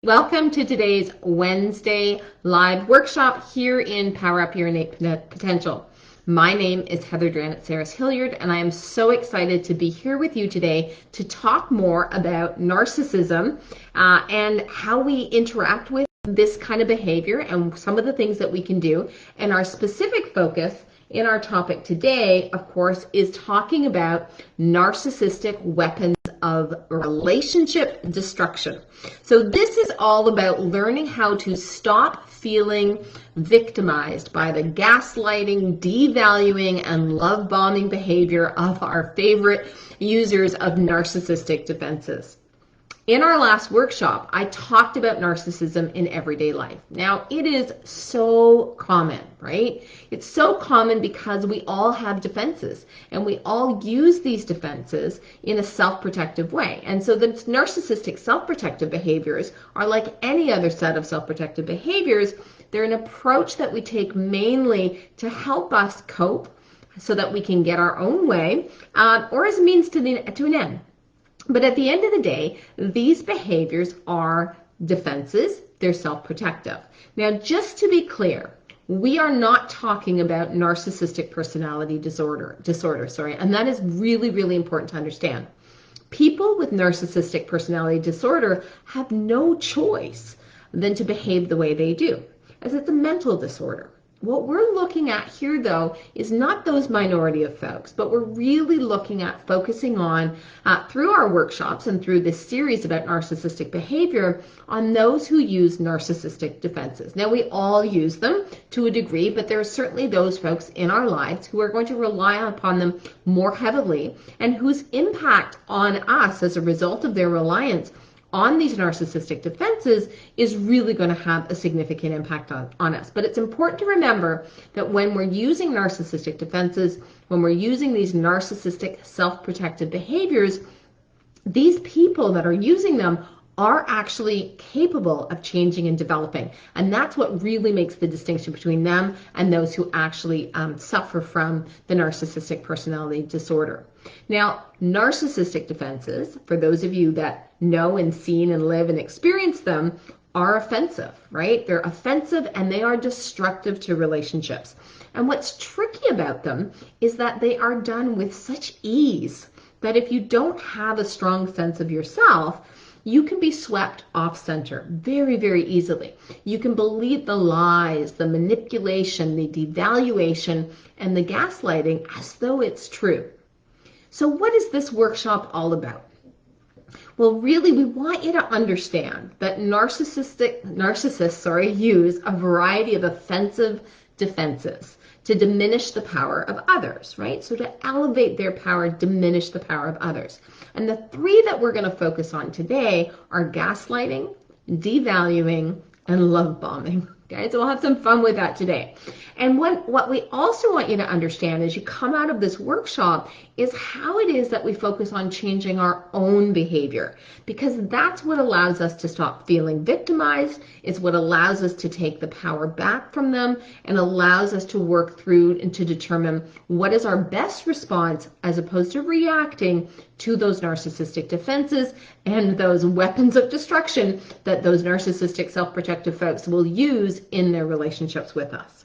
Welcome to today's Wednesday live workshop here in Power Up Your Innate Potential. My name is Dranitsaris-Hilliard, and I am so excited to be here with you today to talk more about narcissism and how we interact with this kind of behavior and some of the things that we can do. And our specific focus in our topic today, of course, is talking about narcissistic weapons of relationship destruction. So this is all about learning how to stop feeling victimized by the gaslighting, devaluing, and love bombing behavior of our favorite users of narcissistic defenses. In our last workshop, I talked about narcissism in everyday life. Now, it is so common, right? It's so common because we all have defenses and we all use these defenses in a self-protective way. And so the narcissistic self-protective behaviors are like any other set of self-protective behaviors. They're an approach that we take mainly to help us cope so that we can get our own way or as a means to an end. But at the end of the day, these behaviors are defenses. They're self-protective. Now, just to be clear, we are not talking about narcissistic personality disorder, and that is really, really important to understand. People with narcissistic personality disorder have no choice than to behave the way they do, as it's a mental disorder. What we're looking at here, though, is not those minority of folks, but we're really looking at focusing on, through our workshops and through this series about narcissistic behavior, on those who use narcissistic defenses. Now, we all use them to a degree, but there are certainly those folks in our lives who are going to rely upon them more heavily and whose impact on us as a result of their reliance on these narcissistic defenses is really going to have a significant impact on us. But it's important to remember that when we're using narcissistic defenses, when we're using these narcissistic self-protective behaviors, these people that are using them are actually capable of changing and developing. And that's what really makes the distinction between them and those who actually suffer from the narcissistic personality disorder. Now, narcissistic defenses, for those of you that know and seen and live and experience them, are offensive, right? They're offensive and they are destructive to relationships. And what's tricky about them is that they are done with such ease that if you don't have a strong sense of yourself, you can be swept off center very, very easily. You can believe the lies, the manipulation, the devaluation, and the gaslighting as though it's true. So what is this workshop all about? Well, really, we want you to understand that narcissists use a variety of offensive defenses to diminish the power of others, right? So to elevate their power, diminish the power of others. And the three that we're going to focus on today are gaslighting, devaluing, and love bombing. Okay, so we'll have some fun with that today. And what we also want you to understand as you come out of this workshop is how it is that we focus on changing our own behavior, because that's what allows us to stop feeling victimized. It's what allows us to take the power back from them and allows us to work through and to determine what is our best response as opposed to reacting to those narcissistic defenses and those weapons of destruction that those narcissistic self-protective folks will use in their relationships with us.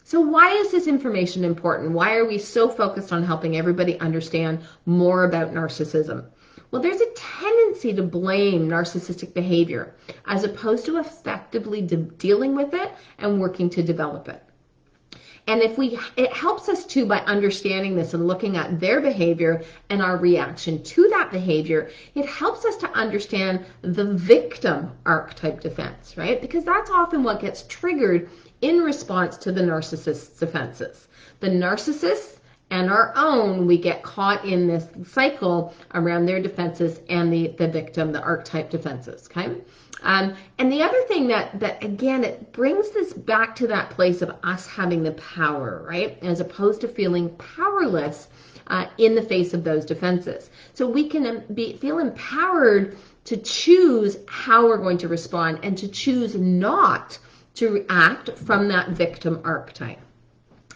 So why is this information important? Why are we so focused on helping everybody understand more about narcissism? Well, there's a tendency to blame narcissistic behavior as opposed to effectively dealing with it and working to develop it. And it helps us too by understanding this and looking at their behavior and our reaction to that behavior. It helps us to understand the victim archetype defense, right? Because that's often what gets triggered in response to the narcissist's defenses. The narcissists and our own, we get caught in this cycle around their defenses and the victim, the archetype defenses, okay? And the other thing that again, it brings this back to that place of us having the power, right? As opposed to feeling powerless in the face of those defenses. So we can feel empowered to choose how we're going to respond and to choose not to react from that victim archetype.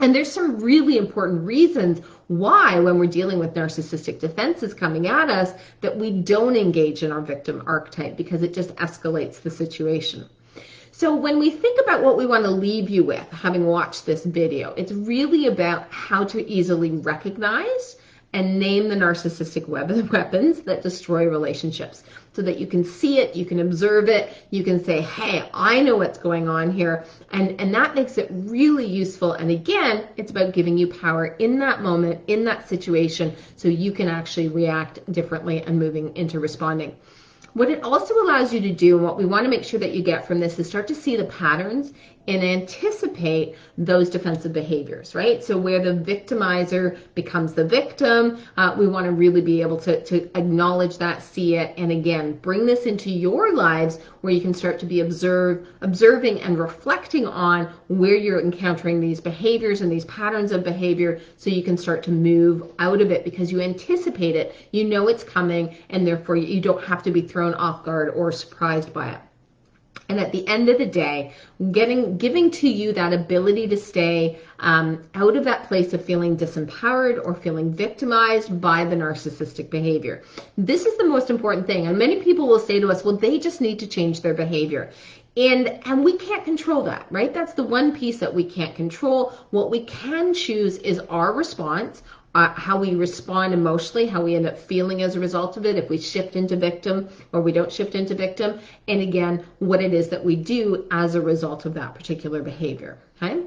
And there's some really important reasons why, when we're dealing with narcissistic defenses coming at us, that we don't engage in our victim archetype, because it just escalates the situation. So when we think about what we want to leave you with, having watched this video, it's really about how to easily recognize and name the narcissistic weapons that destroy relationships, so that you can see it, you can observe it, you can say, hey, I know what's going on here, and that makes it really useful. And again, it's about giving you power in that moment, in that situation, so you can actually react differently and moving into responding. What it also allows you to do, and what we want to make sure that you get from this, is start to see the patterns and anticipate those defensive behaviors, right? So where the victimizer becomes the victim, we want to really be able to acknowledge that, see it, and again, bring this into your lives where you can start to be observing and reflecting on where you're encountering these behaviors and these patterns of behavior, so you can start to move out of it because you anticipate it, you know it's coming, and therefore you don't have to be thrown off guard or surprised by it. And at the end of the day, giving to you that ability to stay out of that place of feeling disempowered or feeling victimized by the narcissistic behavior. This is the most important thing. And many people will say to us, well, they just need to change their behavior. And we can't control that, right? That's the one piece that we can't control. What we can choose is our response, how we respond emotionally, how we end up feeling as a result of it, if we shift into victim or we don't shift into victim, and again, what it is that we do as a result of that particular behavior, okay?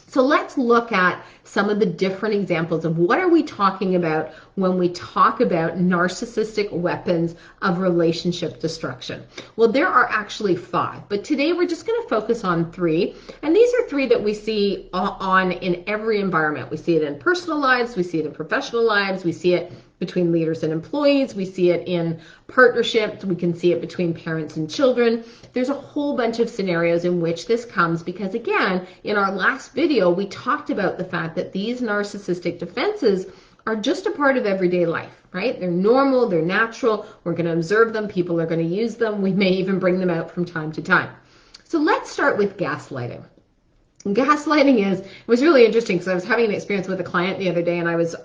So let's look at some of the different examples of what are we talking about when we talk about narcissistic weapons of relationship destruction. Well, there are actually 5, but today we're just going to focus on 3. And these are 3 that we see on in every environment. We see it in personal lives, we see it in professional lives, we see it between leaders and employees, we see it in partnerships, we can see it between parents and children. There's a whole bunch of scenarios in which this comes because, again, in our last video, we talked about the fact that these narcissistic defenses are just a part of everyday life, right? They're normal, they're natural, we're going to observe them, people are going to use them, we may even bring them out from time to time. So let's start with gaslighting. Gaslighting it was really interesting because I was having an experience with a client the other day, and I was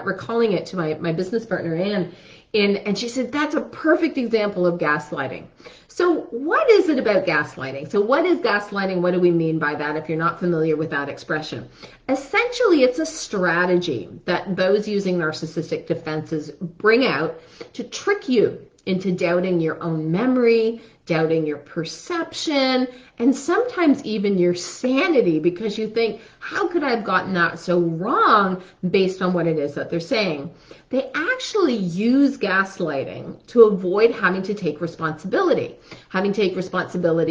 recalling it to my business partner, Anne, and she said, that's a perfect example of gaslighting. So what is it about gaslighting? So what is gaslighting? What do we mean by that if you're not familiar with that expression? Essentially, it's a strategy that those using narcissistic defenses bring out to trick you into doubting your own memory, doubting your perception, and sometimes even your sanity, because you think, how could I have gotten that so wrong based on what it is that they're saying? They actually use gaslighting to avoid having to take responsibility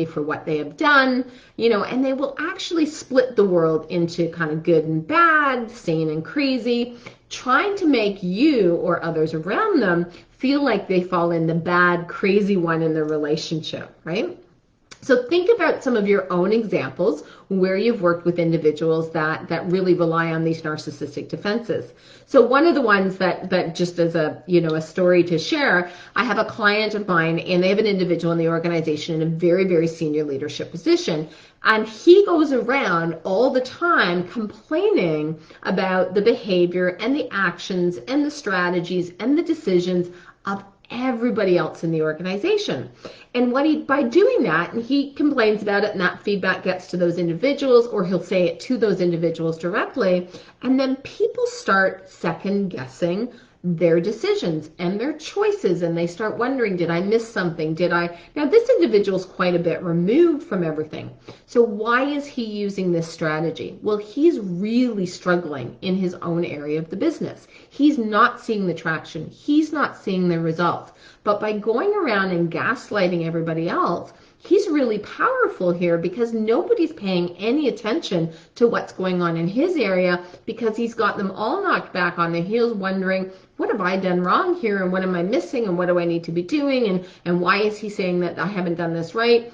for what they have done, and they will actually split the world into kind of good and bad, sane and crazy, trying to make you or others around them feel like they fall in the bad, crazy one in the relationship, right? So think about some of your own examples where you've worked with individuals that really rely on these narcissistic defenses. So one of the ones that just as a story to share, I have a client of mine, and they have an individual in the organization in a very, very senior leadership position. And he goes around all the time complaining about the behavior and the actions and the strategies and the decisions of everybody else in the organization. And by doing that, and he complains about it, and that feedback gets to those individuals, or he'll say it to those individuals directly, and then people start second guessing their decisions and their choices, and they start wondering, did I miss something? Now this individual's quite a bit removed from everything. So why is he using this strategy? Well, he's really struggling in his own area of the business. He's not seeing the traction. He's not seeing the results. But by going around and gaslighting everybody else, he's really powerful here because nobody's paying any attention to what's going on in his area, because he's got them all knocked back on their heels wondering, what have I done wrong here, and what am I missing, and what do I need to be doing, and why is he saying that I haven't done this right?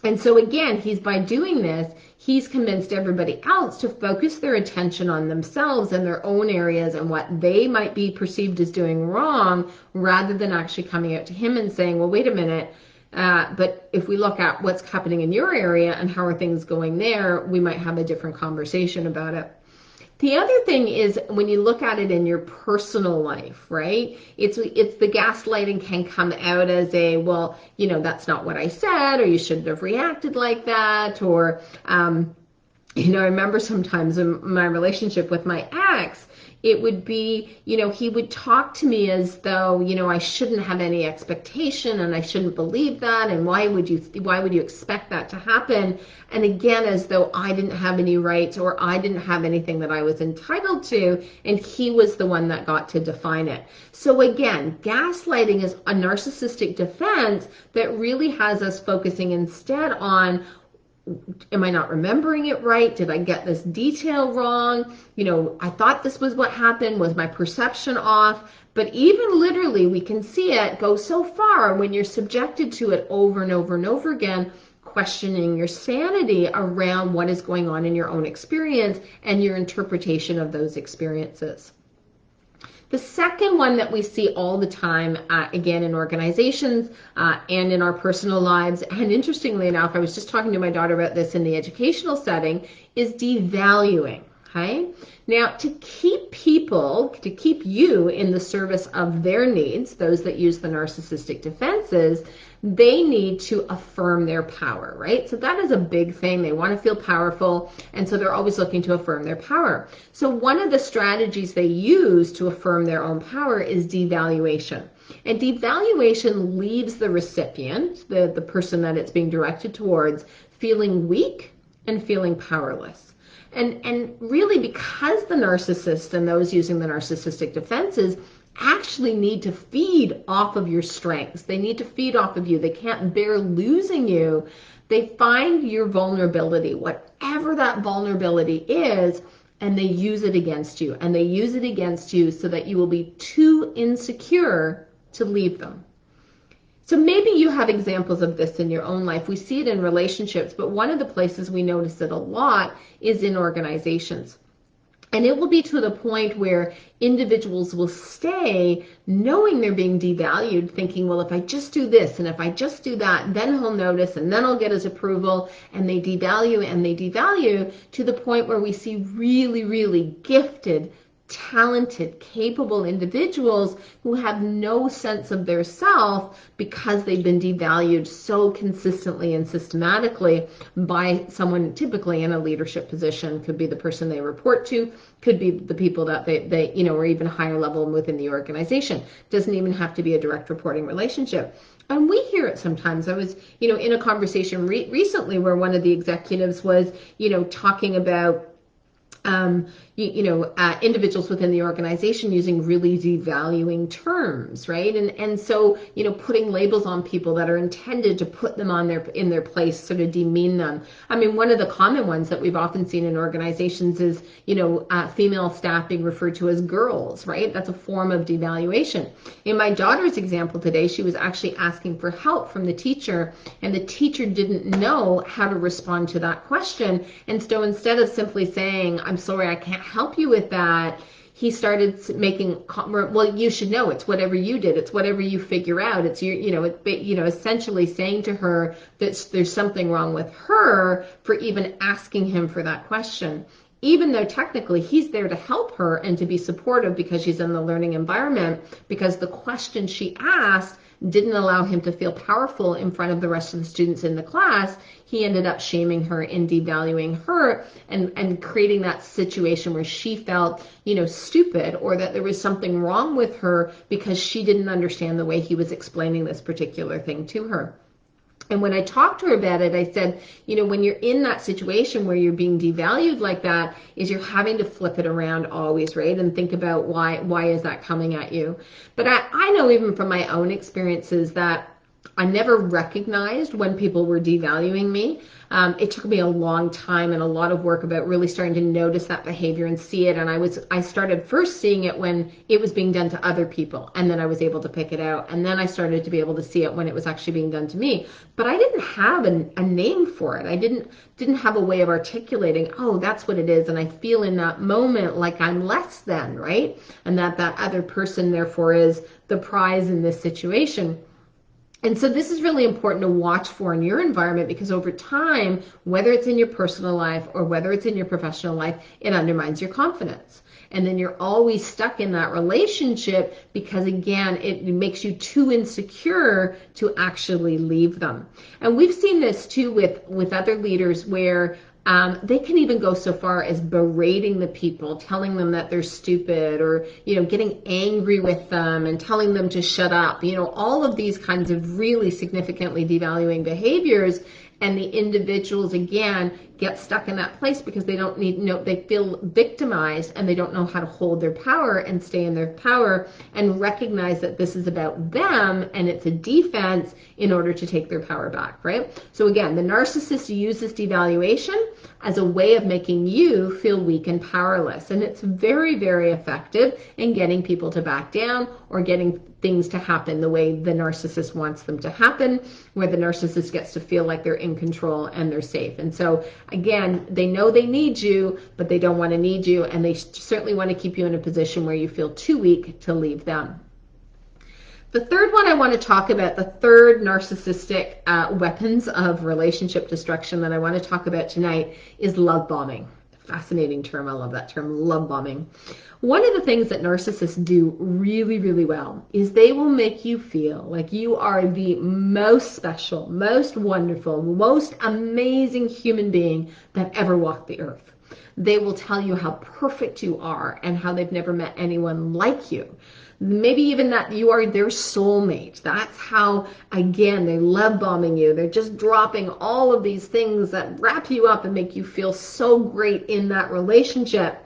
And so again, by doing this, he's convinced everybody else to focus their attention on themselves and their own areas and what they might be perceived as doing wrong, rather than actually coming out to him and saying, well, wait a minute, But if we look at what's happening in your area and how are things going there, we might have a different conversation about it. The other thing is when you look at it in your personal life, right? It's the gaslighting can come out as a, well, that's not what I said, or you shouldn't have reacted like that, or I remember sometimes in my relationship with my ex, it would be, he would talk to me as though, I shouldn't have any expectation and I shouldn't believe that. And why would you expect that to happen? And again, as though I didn't have any rights or I didn't have anything that I was entitled to. And he was the one that got to define it. So again, gaslighting is a narcissistic defense that really has us focusing instead on, am I not remembering it right? Did I get this detail wrong? I thought this was what happened. Was my perception off? But even literally, we can see it go so far when you're subjected to it over and over and over again, questioning your sanity around what is going on in your own experience and your interpretation of those experiences. The second one that we see all the time, again, in organizations and in our personal lives, and interestingly enough, I was just talking to my daughter about this in the educational setting, is devaluing. Okay? Now, to keep you in the service of their needs, those that use the narcissistic defenses, they need to affirm their power, right? So that is a big thing. They want to feel powerful, and so they're always looking to affirm their power. So one of the strategies they use to affirm their own power is devaluation. And devaluation leaves the recipient, the person that it's being directed towards, feeling weak and feeling powerless. And really, because the narcissist and those using the narcissistic defenses actually need to feed off of your strengths. They need to feed off of you. They can't bear losing you. They find your vulnerability, whatever that vulnerability is, and they use it against you. And they use it against you so that you will be too insecure to leave them. So maybe you have examples of this in your own life. We see it in relationships, but one of the places we notice it a lot is in organizations. And it will be to the point where individuals will stay knowing they're being devalued, thinking, well, if I just do this and if I just do that, then he'll notice and then I'll get his approval. And they devalue to the point where we see really, really gifted, talented, capable individuals who have no sense of their self because they've been devalued so consistently and systematically by someone typically in a leadership position. Could be the person they report to, could be the people that they or even higher level within the organization. Doesn't even have to be a direct reporting relationship. And we hear it sometimes. I was, in a conversation recently where one of the executives was, talking about individuals within the organization using really devaluing terms, right? And so, putting labels on people that are intended to put them in their place, sort of demean them. I mean, one of the common ones that we've often seen in organizations is, female staff being referred to as girls, right? That's a form of devaluation. In my daughter's example today, she was actually asking for help from the teacher, and the teacher didn't know how to respond to that question. And so instead of simply saying, I'm sorry, I can't help you with that, he started making, well, you should know, it's whatever you did, it's whatever you figure out, it's your, essentially saying to her that there's something wrong with her for even asking him for that question, even though technically he's there to help her and to be supportive because she's in the learning environment, because the question she asked didn't allow him to feel powerful in front of the rest of the students in the class. He ended up shaming her and devaluing her and creating that situation where she felt, stupid, or that there was something wrong with her because she didn't understand the way he was explaining this particular thing to her. And when I talked to her about it, I said, when you're in that situation where you're being devalued like that, is you're having to flip it around always, right? And think about why is that coming at you? But I know even from my own experiences that I never recognized when people were devaluing me. It took me a long time and a lot of work about really starting to notice that behavior and see it. And I started first seeing it when it was being done to other people, and then I was able to pick it out. And then I started to be able to see it when it was actually being done to me. But I didn't have a name for it. I didn't have a way of articulating, oh, that's what it is. And I feel in that moment like I'm less than, right? And that other person therefore is the prize in this situation. And so this is really important to watch for in your environment, because over time, whether it's in your personal life or whether it's in your professional life, it undermines your confidence. And then you're always stuck in that relationship because, again, it makes you too insecure to actually leave them. And we've seen this too with other leaders where they can even go so far as berating the people, telling them that they're stupid, or, getting angry with them and telling them to shut up, all of these kinds of really significantly devaluing behaviors. And the individuals, again, get stuck in that place because they don't they feel victimized and they don't know how to hold their power and stay in their power and recognize that this is about them and it's a defense in order to take their power back, right? So again, the narcissist uses devaluation as a way of making you feel weak and powerless. And it's very, very effective in getting people to back down or getting things to happen the way the narcissist wants them to happen, where the narcissist gets to feel like they're in control and they're safe. And so again, they know they need you, but they don't want to need you, and they certainly want to keep you in a position where you feel too weak to leave them. The third one I want to talk about, the third narcissistic weapons of relationship destruction that I want to talk about tonight, is love bombing. Fascinating term. I love that term, love bombing. One of the things that narcissists do really, really well is they will make you feel like you are the most special, most wonderful, most amazing human being that ever walked the earth. They will tell you how perfect you are and how they've never met anyone like you. Maybe even that you are their soulmate. That's how, again, they love bombing you. They're just dropping all of these things that wrap you up and make you feel so great in that relationship.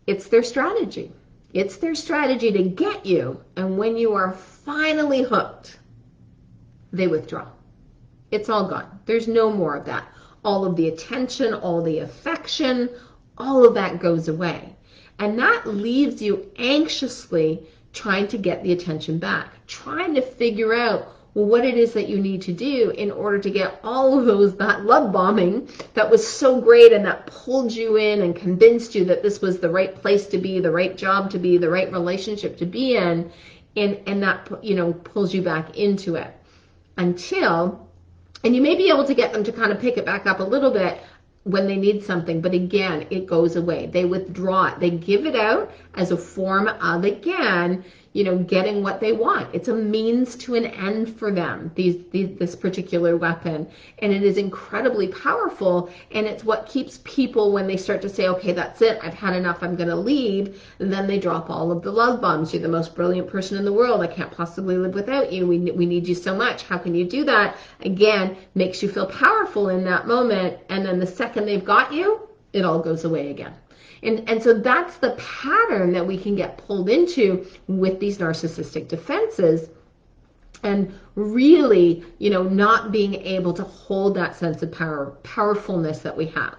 It's their strategy. It's their strategy to get you. And when you are finally hooked, they withdraw. It's all gone. There's no more of that. All of the attention, all the affection, all of that goes away. And that leaves you anxiously trying to get the attention back, trying to figure out what it is that you need to do in order to get all of that love bombing that was so great and that pulled you in and convinced you that this was the right place to be, the right job to be, the right relationship to be in, and that, pulls you back into it until, and you may be able to get them to kind of pick it back up a little bit when they need something, but again, it goes away. They withdraw it. They give it out as a form of, again, getting what they want. It's a means to an end for them, this particular weapon. And it is incredibly powerful. And it's what keeps people, when they start to say, okay, that's it, I've had enough, I'm going to leave. And then they drop all of the love bombs. You're the most brilliant person in the world. I can't possibly live without you. We need you so much. How can you do that? Again, makes you feel powerful in that moment. And then the second they've got you, it all goes away again. And so that's the pattern that we can get pulled into with these narcissistic defenses, and really, not being able to hold that sense of powerfulness that we have.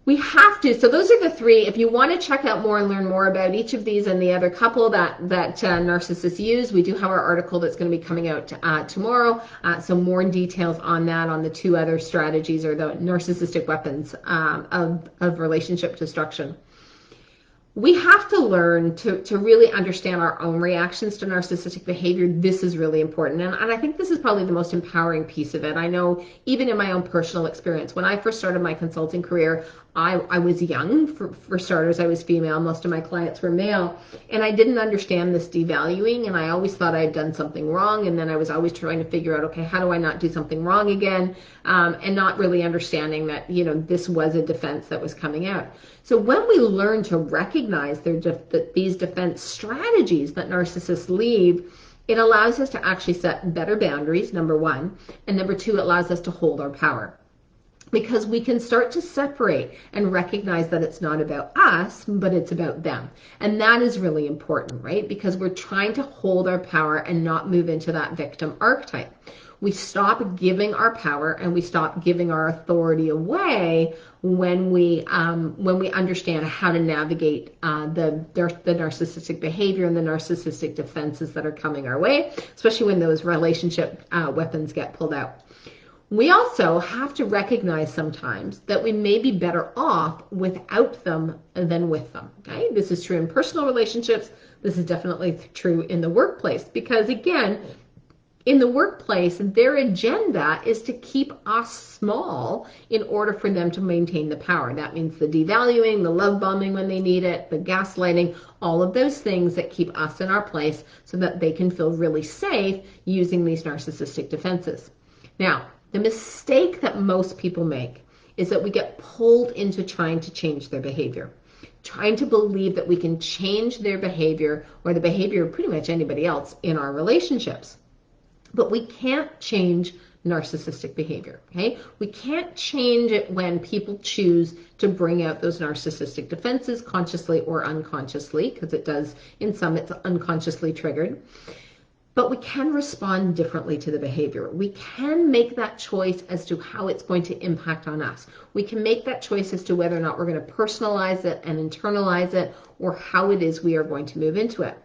We have to. So those are the three. If you want to check out more and learn more about each of these and the other couple that narcissists use, we do have our article that's going to be coming out tomorrow. So more details on that, on the two other strategies or the narcissistic weapons of relationship destruction. We have to learn to really understand our own reactions to narcissistic behavior. This is really important. And I think this is probably the most empowering piece of it. I know even in my own personal experience, when I first started my consulting career, I was young. For starters, I was female. Most of my clients were male. And I didn't understand this devaluing. And I always thought I had done something wrong. And then I was always trying to figure out, okay, how do I not do something wrong again? And not really understanding that, this was a defense that was coming out. So when we learn to recognize these defense strategies that narcissists leave, it allows us to actually set better boundaries, number one. And number two, it allows us to hold our power. Because we can start to separate and recognize that it's not about us, but it's about them. And that is really important, right? Because we're trying to hold our power and not move into that victim archetype. We stop giving our power and we stop giving our authority away when we understand how to navigate the narcissistic behavior and the narcissistic defenses that are coming our way, especially when those relationship weapons get pulled out. We also have to recognize sometimes that we may be better off without them than with them. Okay, this is true in personal relationships. This is definitely true in the workplace, because again, In the workplace, their agenda is to keep us small in order for them to maintain the power. That means the devaluing, the love bombing when they need it, the gaslighting, all of those things that keep us in our place so that they can feel really safe using these narcissistic defenses. Now, the mistake that most people make is that we get pulled into trying to change their behavior, trying to believe that we can change their behavior or the behavior of pretty much anybody else in our relationships. But we can't change narcissistic behavior, okay? We can't change it when people choose to bring out those narcissistic defenses consciously or unconsciously, because it does, in some, it's unconsciously triggered. But we can respond differently to the behavior. We can make that choice as to how it's going to impact on us. We can make that choice as to whether or not we're going to personalize it and internalize it, or how it is we are going to move into it.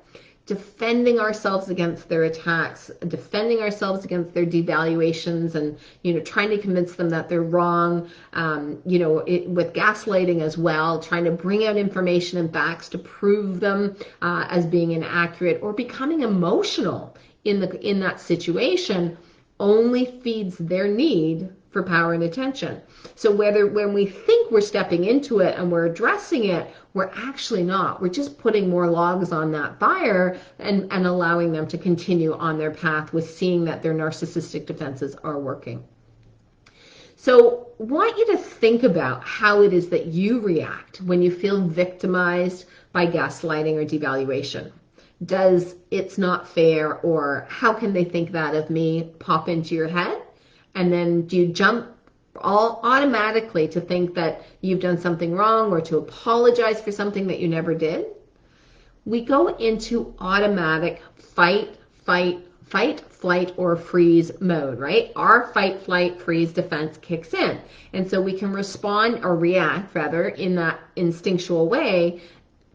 Defending ourselves against their attacks, defending ourselves against their devaluations, and trying to convince them that they're wrong, with gaslighting as well, trying to bring out information and facts to prove them as being inaccurate, or becoming emotional in that situation only feeds their need for power and attention. So when we think we're stepping into it and we're addressing it, we're actually not. We're just putting more logs on that fire and allowing them to continue on their path with seeing that their narcissistic defenses are working. So I want you to think about how it is that you react when you feel victimized by gaslighting or devaluation. Does "it's not fair" or "how can they think that of me" pop into your head? And then do you jump all automatically to think that you've done something wrong or to apologize for something that you never did? We go into automatic fight, flight, or freeze mode, right? Our fight, flight, freeze defense kicks in. And so we can respond, or react rather, in that instinctual way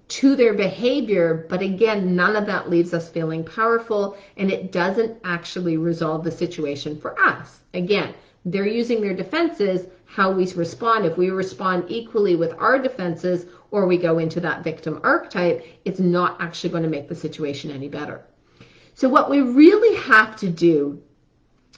to their behavior. But again, none of that leaves us feeling powerful, and it doesn't actually resolve the situation for us. Again, they're using their defenses. How we respond, if we respond equally with our defenses, or we go into that victim archetype, it's not actually going to make the situation any better. So what we really have to do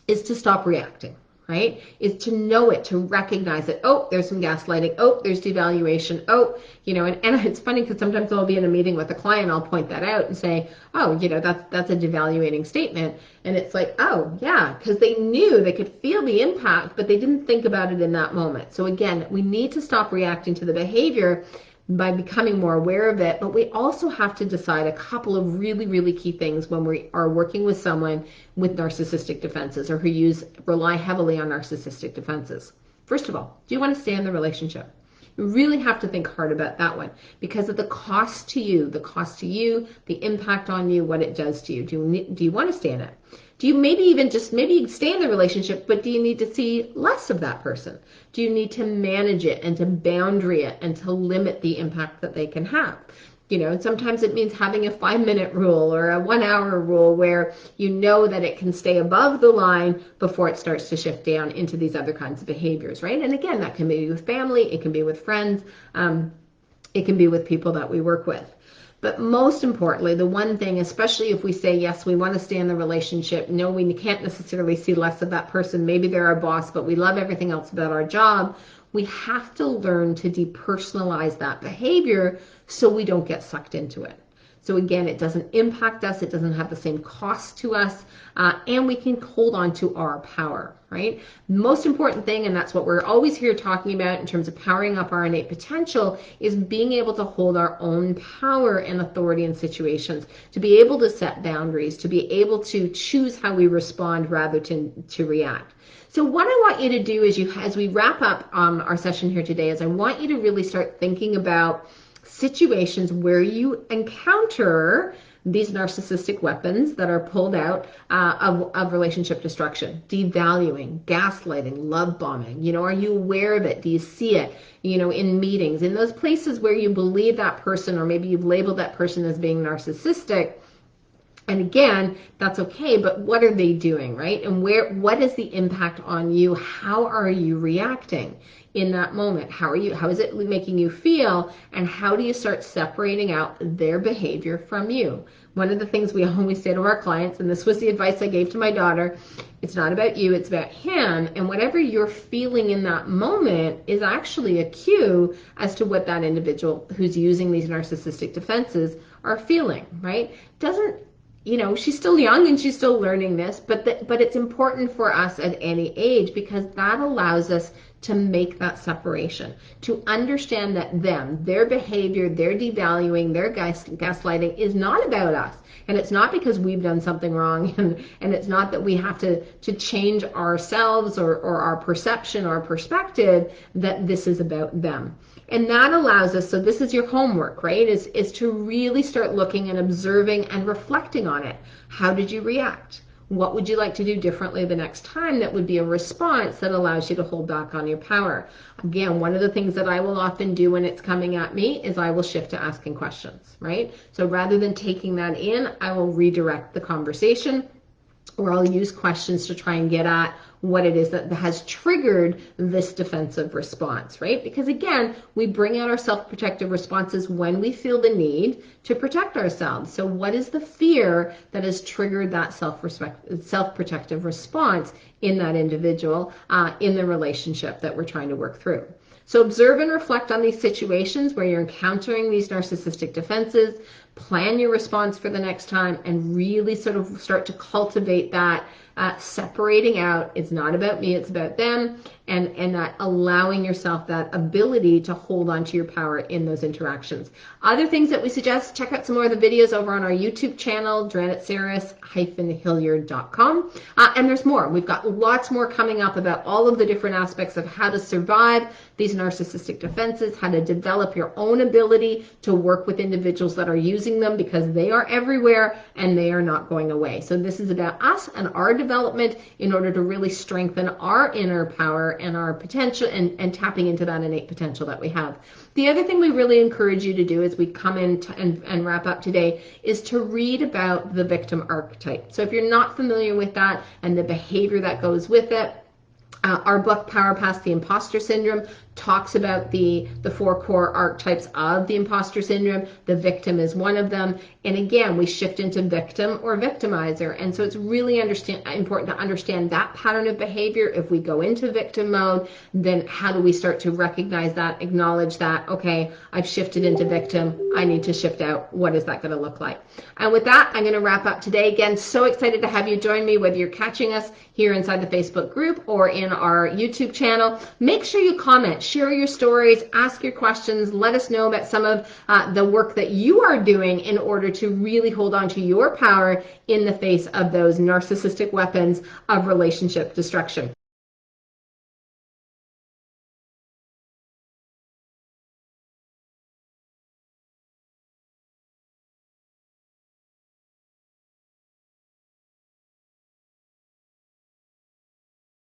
is to stop reacting, right? Is to know it, to recognize it. Oh, there's some gaslighting. Oh, there's devaluation. Oh, and it's funny because sometimes I'll be in a meeting with a client, I'll point that out and say, oh, that's a devaluating statement. And it's like, oh yeah, because they knew, they could feel the impact, but they didn't think about it in that moment. So again, we need to stop reacting to the behavior by becoming more aware of it. But we also have to decide a couple of really, really key things when we are working with someone with narcissistic defenses, or who rely heavily on narcissistic defenses. First of all, do you want to stay in the relationship? You really have to think hard about that one, because of the cost to you, the impact on you, what it does to you. Do you want to stay in it? Do you maybe stay in the relationship, but do you need to see less of that person? Do you need to manage it and to boundary it and to limit the impact that they can have? Sometimes it means having a 5-minute rule or a 1-hour rule where you know that it can stay above the line before it starts to shift down into these other kinds of behaviors, right? And again, that can be with family, it can be with friends, it can be with people that we work with. But most importantly, the one thing, especially if we say, yes, we want to stay in the relationship, no, we can't necessarily see less of that person, maybe they're our boss, but we love everything else about our job, we have to learn to depersonalize that behavior so we don't get sucked into it. So again, it doesn't impact us, it doesn't have the same cost to us, and we can hold on to our power, right? Most important thing, and that's what we're always here talking about in terms of powering up our innate potential, is being able to hold our own power and authority in situations, to be able to set boundaries, to be able to choose how we respond rather to react. So what I want you to do as we wrap up our session here today, is I want you to really start thinking about situations where you encounter these narcissistic weapons that are pulled out of relationship destruction: devaluing, gaslighting, love bombing. Are you aware of it? Do you see it, in meetings, in those places where you believe that person, or maybe you've labeled that person as being narcissistic? And again, that's okay, but what are they doing, right? And what is the impact on you? How are you reacting in that moment? How is it making you feel? And how do you start separating out their behavior from you? One of the things we always say to our clients, and this was the advice I gave to my daughter, it's not about you, it's about him. And whatever you're feeling in that moment is actually a cue as to what that individual who's using these narcissistic defenses are feeling, right? Doesn't, she's still young and she's still learning this, but it's important for us at any age, because that allows us to make that separation, to understand that their behavior, their devaluing, their gaslighting is not about us. And it's not because we've done something wrong, and it's not that we have to change ourselves or our perception or perspective, that this is about them. And that allows us, so this is your homework, right, is to really start looking and observing and reflecting on it. How did you react? What would you like to do differently the next time that would be a response that allows you to hold back on your power? Again, one of the things that I will often do when it's coming at me is I will shift to asking questions, right? So rather than taking that in, I will redirect the conversation, or I'll use questions to try and get at what it is that has triggered this defensive response, right? Because again, we bring out our self-protective responses when we feel the need to protect ourselves. So what is the fear that has triggered that self-protective response in that individual, in the relationship that we're trying to work through? So observe and reflect on these situations where you're encountering these narcissistic defenses, plan your response for the next time, and really sort of start to cultivate that separating out. It's not about me, it's about them, and that allowing yourself that ability to hold on to your power in those interactions. Other things that we suggest, check out some more of the videos over on our YouTube channel, Dranitsaris-Hilliard.com. And there's more. We've got lots more coming up about all of the different aspects of how to survive these narcissistic defenses, how to develop your own ability to work with individuals that are using them, because they are everywhere and they are not going away. So this is about us and our development in order to really strengthen our inner power and our potential, and tapping into that innate potential that we have. The other thing we really encourage you to do as we come in and wrap up today is to read about the victim archetype. So if you're not familiar with that and the behavior that goes with it, our book, Power Past the Imposter Syndrome, talks about the 4 core archetypes of the imposter syndrome. The victim is one of them. And again, we shift into victim or victimizer. And so it's really important to understand that pattern of behavior. If we go into victim mode, then how do we start to recognize that, acknowledge that, okay, I've shifted into victim, I need to shift out. What is that going to look like? And with that, I'm going to wrap up today. Again, so excited to have you join me, whether you're catching us here inside the Facebook group or in our YouTube channel. Make sure you comment, share your stories, ask your questions, let us know about some of the work that you are doing in order to really hold on to your power in the face of those narcissistic weapons of relationship destruction.